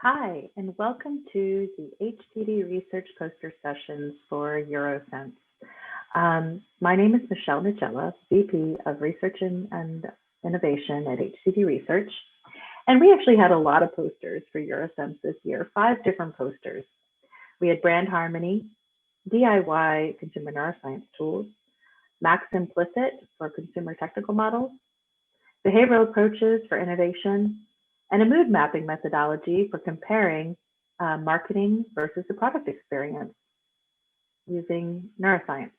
Hi, and welcome to the HTD research poster sessions for EuroSense. My name is Michelle Nigella, VP of Research and Innovation at HTD Research. And we actually had a lot of posters for EuroSense this year, 5 different posters. We had brand harmony, DIY consumer neuroscience tools, MaxImplicit for consumer technical models, behavioral approaches for innovation, and a mood mapping methodology for comparing marketing versus the product experience using neuroscience.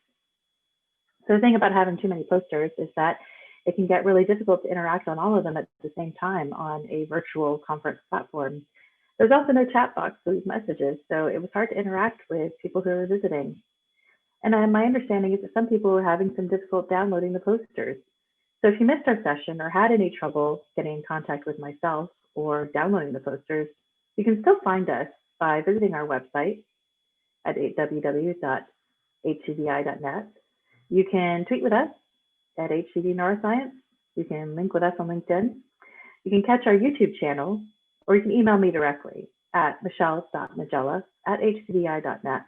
So the thing about having too many posters is that it can get really difficult to interact on all of them at the same time on a virtual conference platform. There's also no chat box to leave messages, so it was hard to interact with people who were visiting. And my understanding is that some people were having some difficulty downloading the posters. So if you missed our session or had any trouble getting in contact with myself or downloading the posters, you can still find us by visiting our website at www.htdi.net. You can tweet with us at HTD Neuroscience. You can link with us on LinkedIn. You can catch our YouTube channel, or you can email me directly at michelle.nigella@htdi.net.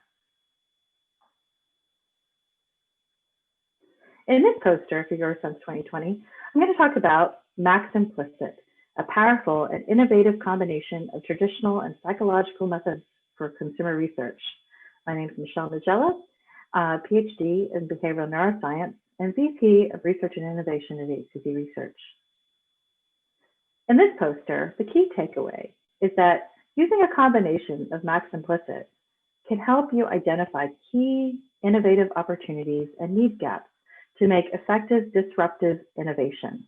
In this poster for EuroSense 2020, I'm going to talk about MaxImplicit, a powerful and innovative combination of traditional and psychological methods for consumer research. My name is Michelle Nigella, PhD in behavioral neuroscience and VP of Research and Innovation at HTD Research. In this poster, the key takeaway is that using a combination of MaxImplicit can help you identify key innovative opportunities and need gaps to make effective disruptive innovation.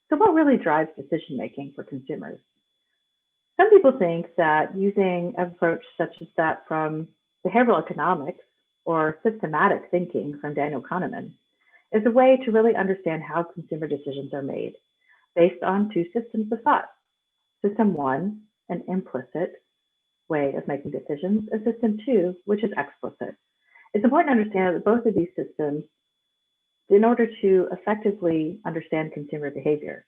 So what really drives decision-making for consumers? Some people think that using an approach such as that from behavioral economics or systematic thinking from Daniel Kahneman is a way to really understand how consumer decisions are made based on 2 systems of thought. System 1, an implicit way of making decisions, and system 2, which is explicit. It's important to understand that both of these systems in order to effectively understand consumer behavior.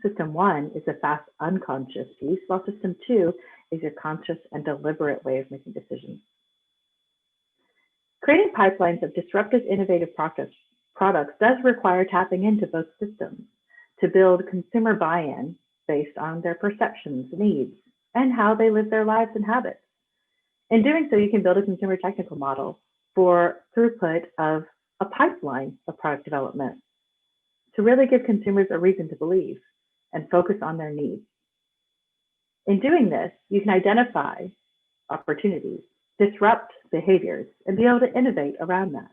System 1 is a fast unconscious piece, while system 2 is your conscious and deliberate way of making decisions. Creating pipelines of disruptive innovative products does require tapping into both systems to build consumer buy-in based on their perceptions, needs, and how they live their lives and habits. In doing so, you can build a consumer technical model for throughput of a pipeline of product development to really give consumers a reason to believe and focus on their needs. In doing this, you can identify opportunities, disrupt behaviors, and be able to innovate around that.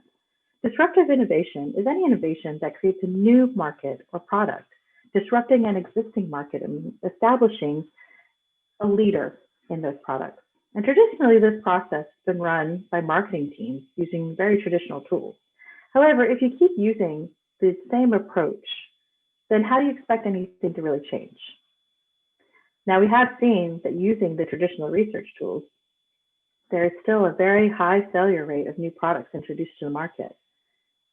Disruptive innovation is any innovation that creates a new market or product, disrupting an existing market and establishing a leader in those products. And traditionally, this process has been run by marketing teams using very traditional tools. However, if you keep using the same approach, then how do you expect anything to really change? Now, we have seen that using the traditional research tools, there is still a very high failure rate of new products introduced to the market.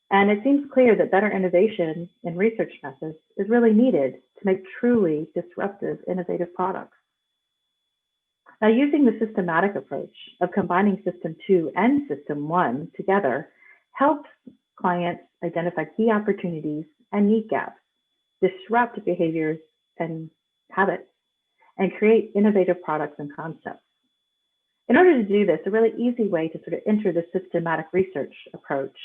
And it seems clear that better innovation in research methods is really needed to make truly disruptive, innovative products. Now, using the systematic approach of combining System 2 and System 1 together helps clients identify key opportunities and need gaps, disrupt behaviors and habits, and create innovative products and concepts. In order to do this, a really easy way to sort of enter the systematic research approach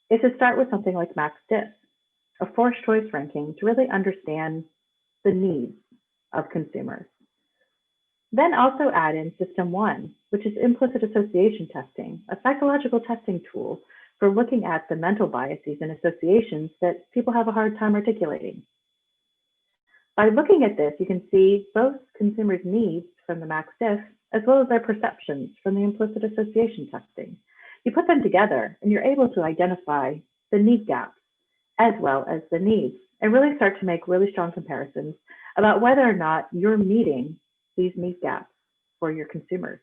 is to start with something like MaxDiff, a forced choice ranking to really understand the needs of consumers. Then also add in System 1, which is Implicit Association Testing, a psychological testing tool for looking at the mental biases and associations that people have a hard time articulating. By looking at this, you can see both consumers' needs from the MaxDiff as well as their perceptions from the Implicit Association Testing. You put them together and you're able to identify the need gaps as well as the needs and really start to make really strong comparisons about whether or not you're meeting these need gaps for your consumers.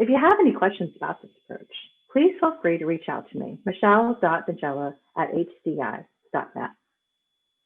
If you have any questions about this approach, please feel free to reach out to me, michelle.nigella@htdi.net.